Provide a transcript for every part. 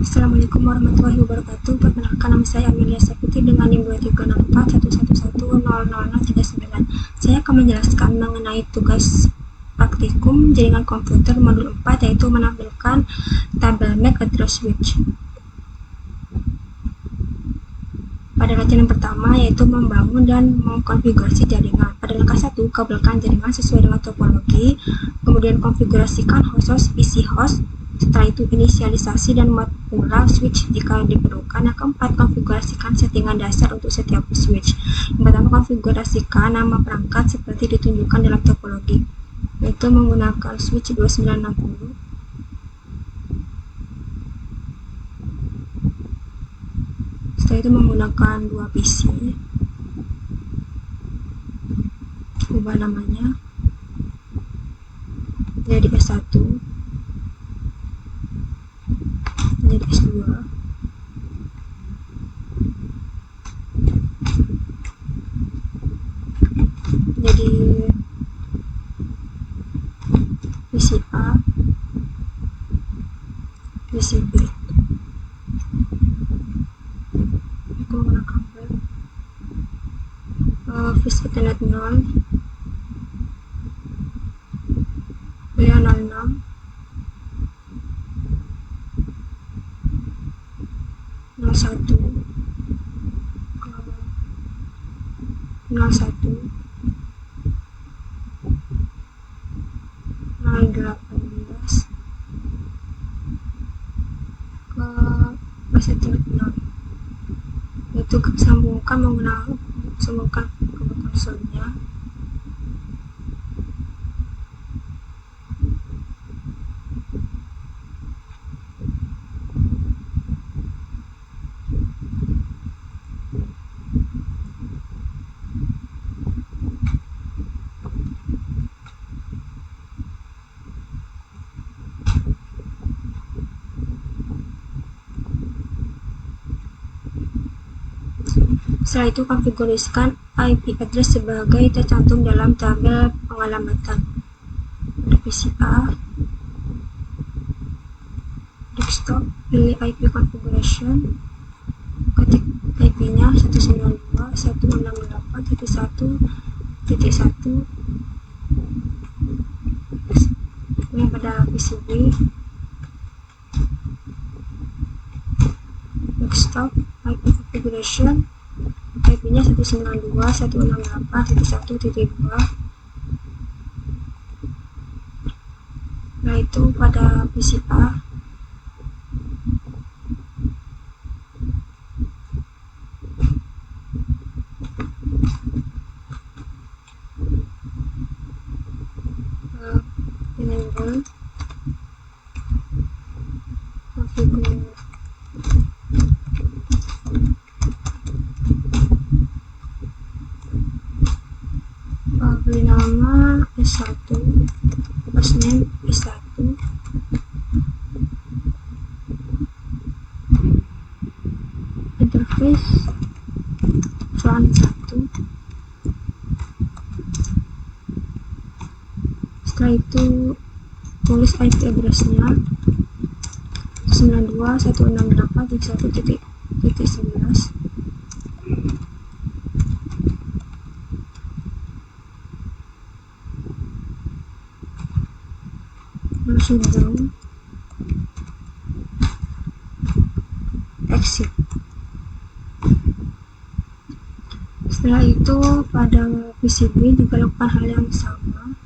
Assalamualaikum warahmatullahi wabarakatuh. Perkenalkan, nama saya Amelia Sapitri dengan NIM 23641110039. Saya akan menjelaskan mengenai tugas praktikum jaringan komputer modul 4, yaitu menampilkan tabel MAC address switch. Pada rangkaian yang pertama, yaitu membangun dan mengkonfigurasi jaringan. Pada langkah 1, kabelkan jaringan sesuai dengan topologi, kemudian konfigurasikan host PC host. Setelah itu inisialisasi dan muat pula switch jika diperlukan. Yang keempat, konfigurasikan settingan dasar untuk setiap switch. Yang pertama, konfigurasikan nama perangkat seperti ditunjukkan dalam topologi, yaitu menggunakan switch 2960. Setelah itu menggunakan 2 PC, ubah namanya jadi S1, menjadi S2, jadi PCA, PCB. Aku menggunakan fuse Ethernet 0, PA 06, 01, 01, 018 ke fuse Ethernet 0, yaitu sambungkan ke konsolnya. Setelah itu konfigurasikan IP address sebagai tercantum dalam tabel pengalamatan. Pada PCA, desktop, pilih IP configuration, ketik IP-nya 192.168.1.1. Kemudian pada PCB, desktop, IP configuration, IP-nya 192.168.1.2. Nah, itu pada PCA. Enable configure beri nama S1, hostname S1, interface front 1. Setelah itu tulis IP address-nya 92.168.1.11. Shutdown, exit. Setelah itu pada PCB juga lakukan hal yang sama.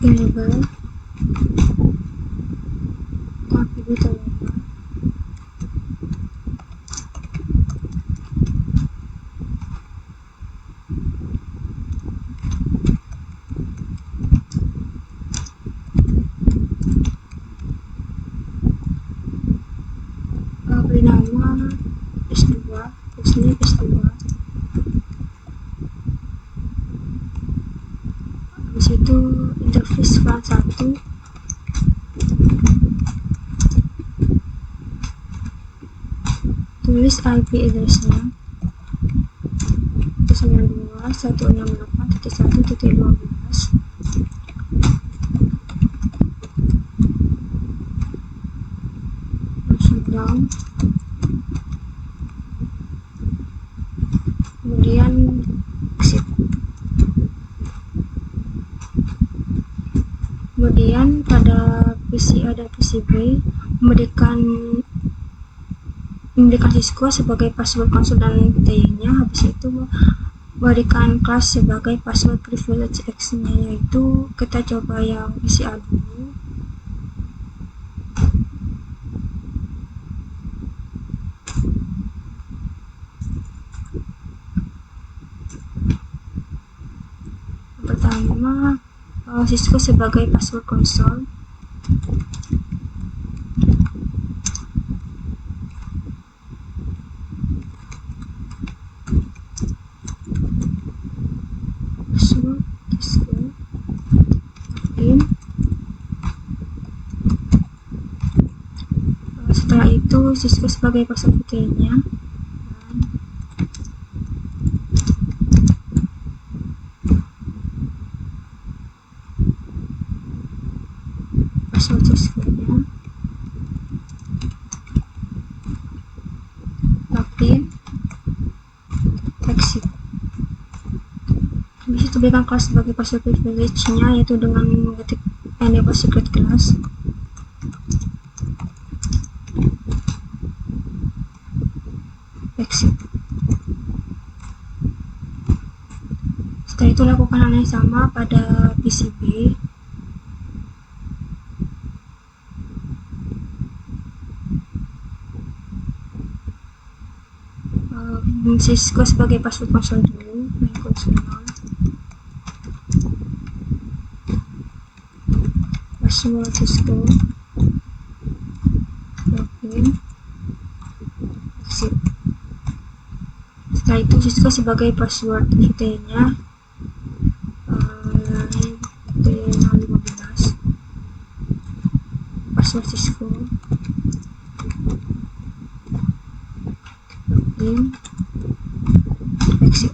Enable configure terminal. Beri nama S2, hostname S2. Habis itu interface front 1, tulis IP address-nya 192.168.1.12. Shutdown. Kemudian exit. Kemudian pada PCA dan PCB memberikan Cisco sebagai password konsol dan PTY-nya. Habis itu memberikan kelas sebagai password privilege X-nya, yaitu kita coba yang PCA dulu. Pertama, Cisco sebagai password konsol. Password Cisco login. Setelah itu Cisco sebagai password PTY-nya. Password Cisco-nya. Login. Exit. Bisa diberikan kelas sebagai password privilege-nya, yaitu dengan mengetik enable secret class. Exit. Setelah itu lakukan hal yang sama pada PCB. Cisco sebagai password konsol dulu, main console. Password Cisco login. Exit. Setelah itu Cisco sebagai password VT-nya 15. Password Cisco login. Exit.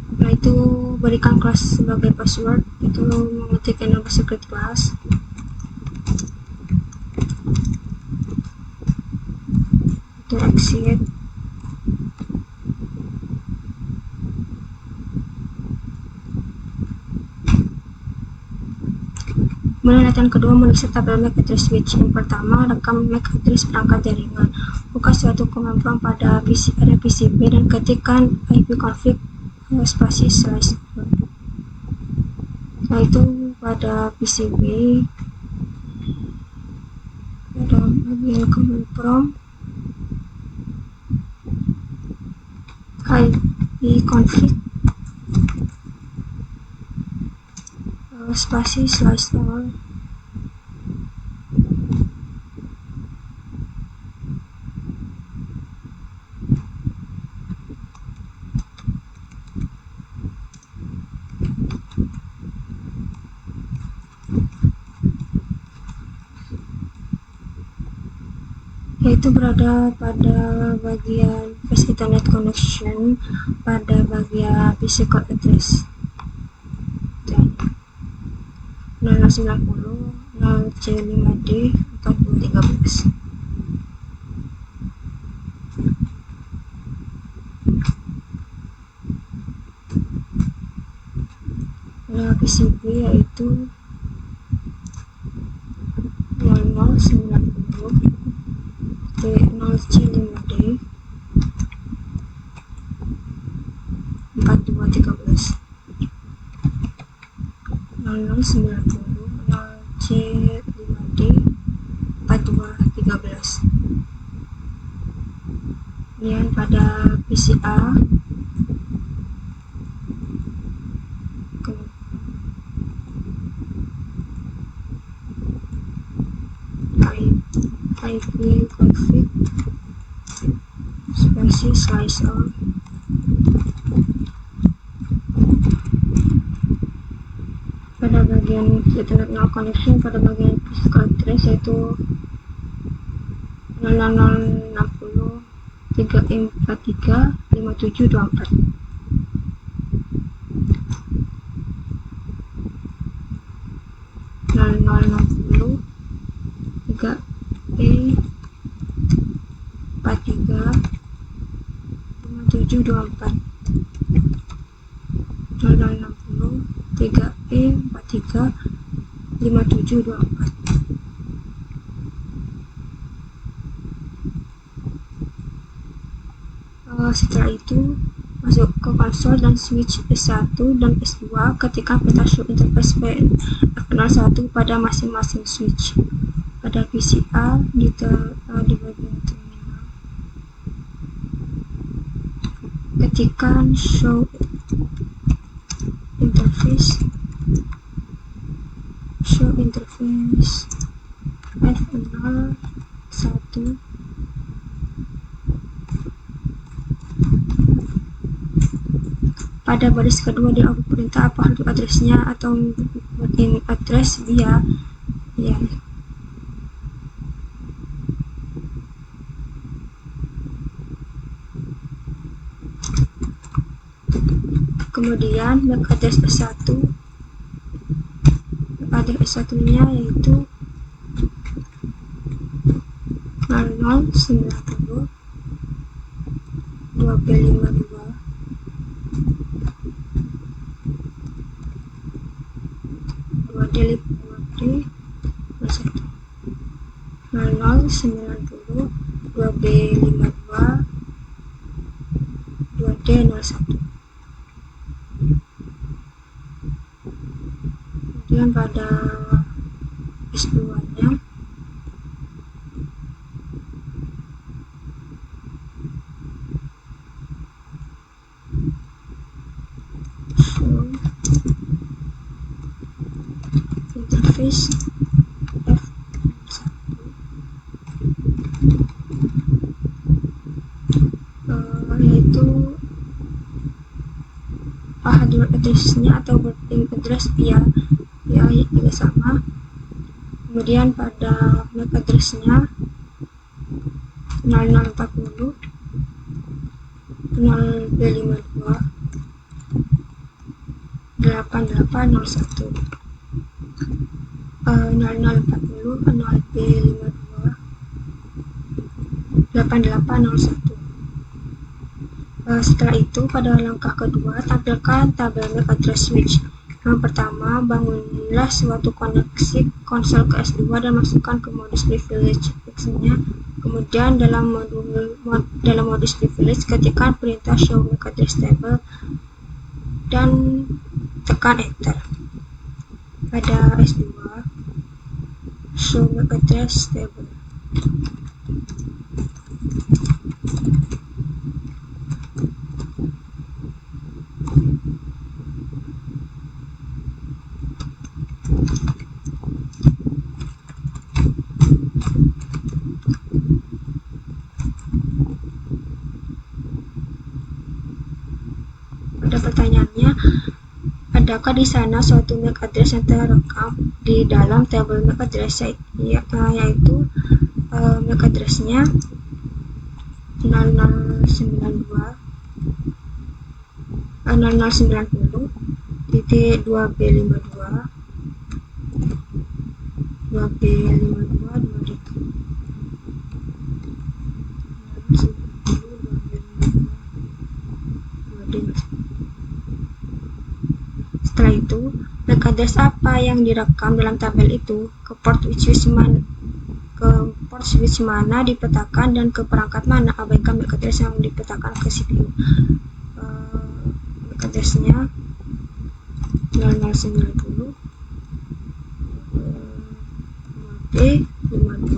Setelah itu berikan kelas sebagai password, itu mengetik enable secret class. Itu exit. Kemudian latihan kedua menulis tabel MAC address switch. Yang pertama, rekam MAC address perangkat jaringan. Buka suatu kemampuan pada PCB dan ketikkan ipconfig spasi /. Setelah itu pada PCB pada bagian command prompt ipconfig spasi /all. Yaitu berada pada bagian Fast Ethernet Connection pada bagian physical address 0090 0C5D 4213. Nah, PCB yaitu 0090 0C5D 4213. 0090 0C5D 4213. Kemudian pada PCA ipconfig spasi /all. Pada bagian Ethernet null connection pada bagian physical address yaitu 0060 3E43 5724. Nol nol 60 3E43 5724. 0060 3E43 5724. Setelah itu masuk ke konsol dan switch S1 dan S2, ketikkan perintah show interface F01 pada masing-masing switch. Pada VCA di bagian terminal, ketikkan show interface F01. Pada baris kedua di output perintah apa hardware address-nya atau working address via ya. Kemudian MAC address S1, address S1-nya yaitu 0090 2B52 2D 0090 2B52 2D01. Kemudian pada S2-nya interface F1, yaitu hardware address-nya atau working address via ya juga sama. Kemudian pada MAC address-nya 0040 0B52 8801 0040 0B52 8801. Setelah itu pada langkah kedua tampilkan tabel MAC address switch. Yang pertama, bangunlah suatu koneksi konsol ke S2 dan masukkan ke modus privilege X-nya. Kemudian dalam modus privilege ketikkan perintah show MAC address table dan tekan enter. Pada S2 show MAC address table. Pada pertanyaannya, adakah di sana suatu MAC address yang terekam di dalam tabel MAC address, yaitu MAC address-nya 0090 titik 2B52 2B52 2D. Setelah itu, MAC address apa yang direkam dalam tabel itu, ke port switch mana dipetakan dan ke perangkat mana, abaikan MAC address yang dipetakan ke CPU. MAC address-nya 0090 2B52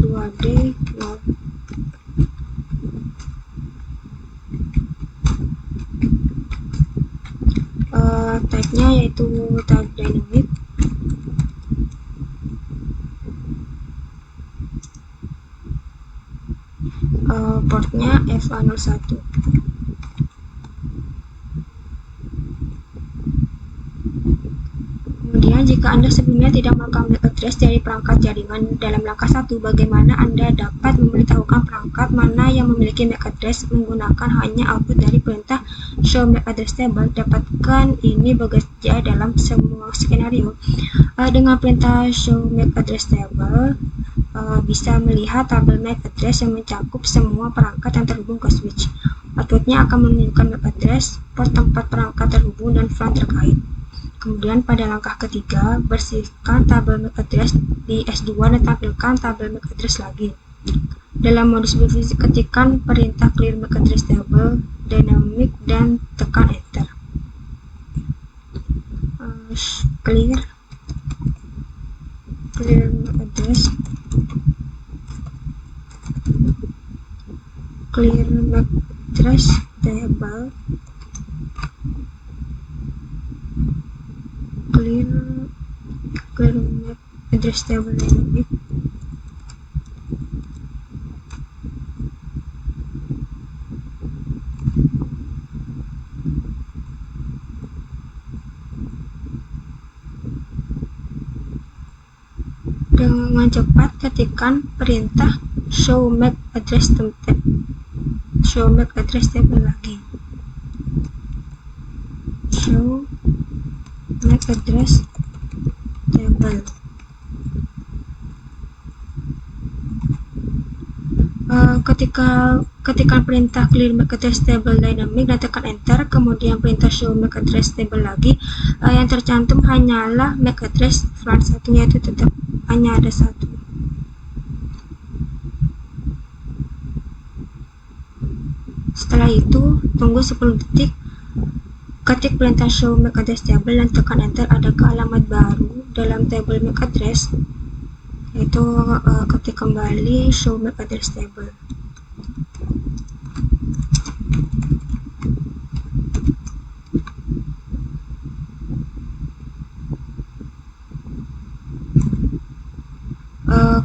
2D0. Type-nya yaitu type dynamic. Portnya FA01. Kemudian jika Anda sebelumnya tidak melakukan MAC address dari perangkat jaringan dalam langkah 1, bagaimana Anda dapat memberitahukan perangkat mana yang memiliki MAC address menggunakan hanya output dari perintah show MAC address table? Dapatkan ini bekerja dalam semua skenario. Dengan perintah show MAC address table, bisa melihat tabel MAC address yang mencakup semua perangkat yang terhubung ke switch. Outputnya akan menunjukkan MAC address, port tempat perangkat terhubung, dan VLAN terkait. Kemudian pada langkah ketiga, bersihkan tabel MAC address di S2 dan tampilkan tabel MAC address lagi. Dalam modus berfungsi, ketikkan perintah clear MAC address table dynamic dan tekan enter. Clear MAC address, clear MAC address table, clear MAC address table dynamic. Dengan cepat ketikkan perintah show MAC address table lagi. Show MAC address table. Ketikkan perintah clear MAC address table dynamic dan tekan enter, kemudian perintah show MAC address table lagi. Yang tercantum hanyalah MAC address VLAN 1, yaitu tetap hanya ada satu. Setelah itu, tunggu 10 detik, ketik perintah show MAC address table dan tekan enter. Adakah alamat baru dalam tabel MAC address? Yaitu ketik kembali show MAC address table.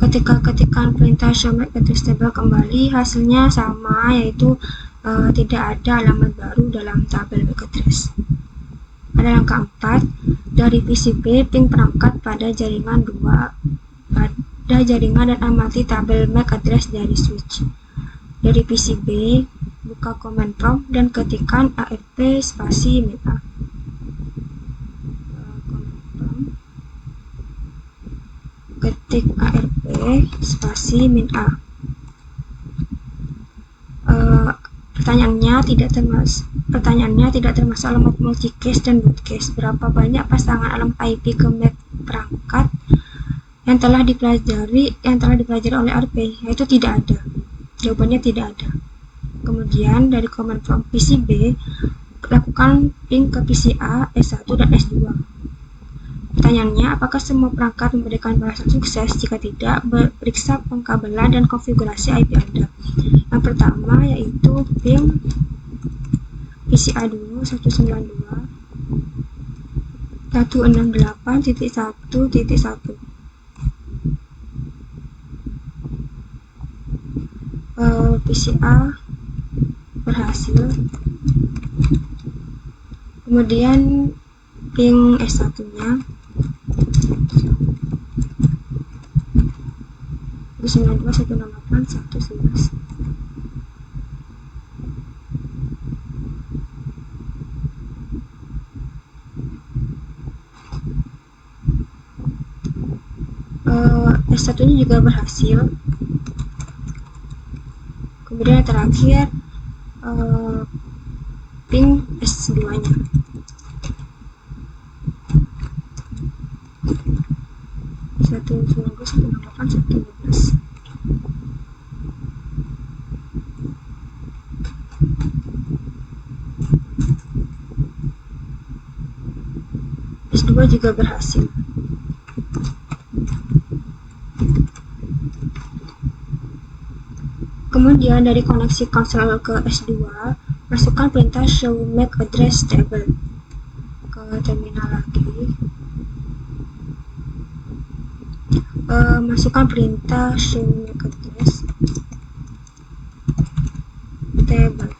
Ketika ketikan perintah show MAC address table kembali, hasilnya sama, yaitu tidak ada alamat baru dalam tabel MAC address. Pada langkah 4, dari PCB ping perangkat pada jaringan 2 pada jaringan dan amati tabel MAC address dari switch. Dari PCB, buka command prompt dan ketikkan ARP spasi min A. Ketik ARP spasi min A. Pertanyaannya tidak termasuk alamat multicase dan broadcast. Berapa banyak pasangan alamat IP ke MAC perangkat yang telah dipelajari oleh ARP? Yaitu tidak ada. Jawabannya tidak ada. Kemudian dari command prompt PCB, lakukan ping ke PCA, S1 dan S2. Pertanyaannya, apakah semua perangkat memberikan balasan sukses? Jika tidak, periksa pengkabelan dan konfigurasi IP Anda. Yang pertama yaitu ping PCA dulu 192.168.1.1. PCA berhasil. Kemudian ping S1 nya 192.168.1.11. S1 nya juga berhasil. Kemudian yang terakhir ping S2 nya 192.168.1.12. S2 juga berhasil. Kemudian dari koneksi konsol ke S2, masukkan perintah show MAC address table ke terminal lagi. Masukkan perintah show MAC address table.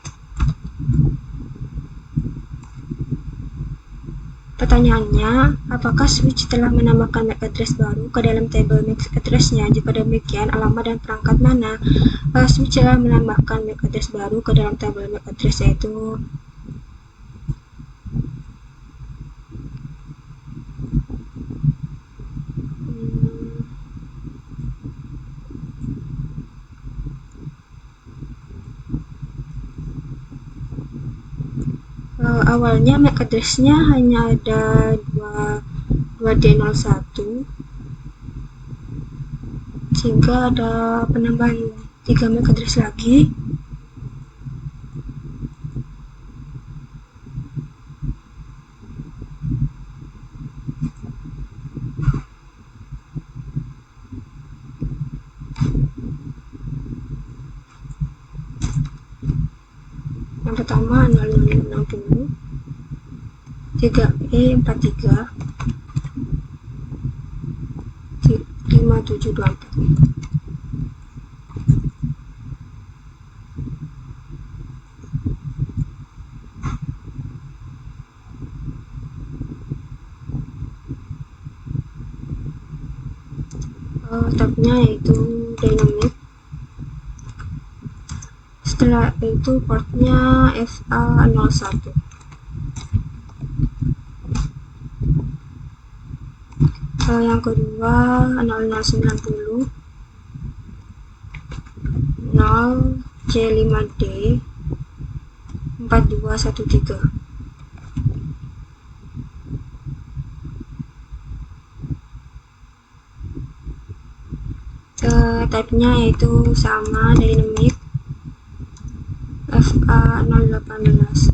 Pertanyaannya, apakah switch telah menambahkan MAC address baru ke dalam tabel MAC address-nya? Jika demikian, alamat dan perangkat mana? Switch telah menambahkan MAC address baru ke dalam tabel MAC address, yaitu awalnya MAC address-nya hanya ada 2D01, sehingga ada penambahan 3 MAC address lagi. Yang pertama 0060 3E43 5724. Tabnya yaitu dynamic. Setelah itu portnya FA01. Yang kedua 0090 0C5D 4213. Type-nya yaitu sama, dynamic, FA018.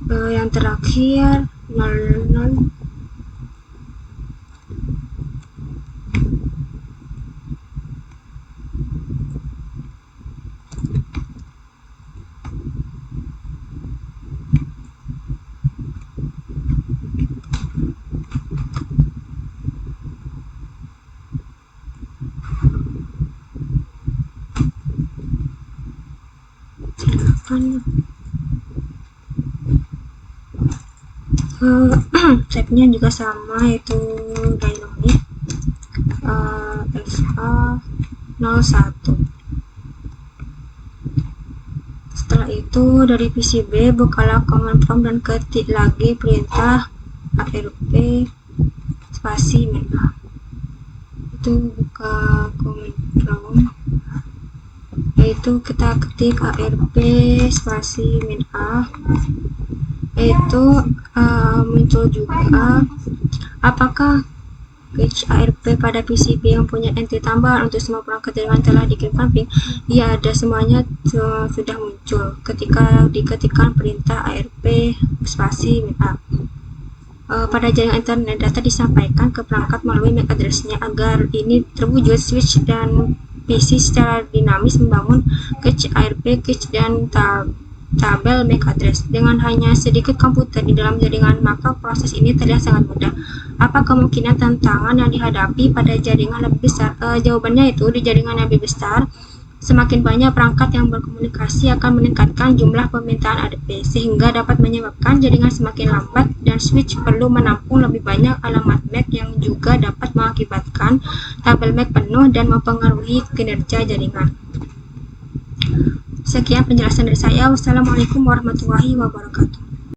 Yang terakhir 00 silakan. Type-nya juga sama, yaitu dynamic, FA01. Setelah itu dari PCB bukalah command prompt dan ketik lagi perintah ARP spasi min A. Itu buka command prompt, yaitu kita ketik ARP spasi min A. Itu muncul juga apakah cache ARP pada PCB yang punya entry tambahan untuk semua perangkat jaringan telah dikirimkan ping. Ya, ada, semuanya sudah muncul ketika diketikkan perintah ARP spasi min A. Pada jaringan internet, data disampaikan ke perangkat melalui MAC address-nya. Agar ini terwujud, switch dan PC secara dinamis membangun cache ARP, cache dan tabel MAC address. Dengan hanya sedikit komputer di dalam jaringan, maka proses ini terlihat sangat mudah. Apa kemungkinan tantangan yang dihadapi pada jaringan lebih besar? Jawabannya itu, di jaringan yang lebih besar, semakin banyak perangkat yang berkomunikasi akan meningkatkan jumlah permintaan ARP, sehingga dapat menyebabkan jaringan semakin lambat, dan switch perlu menampung lebih banyak alamat MAC yang juga dapat mengakibatkan tabel MAC penuh dan mempengaruhi kinerja jaringan. Sekian penjelasan dari saya. Wassalamualaikum warahmatullahi wabarakatuh.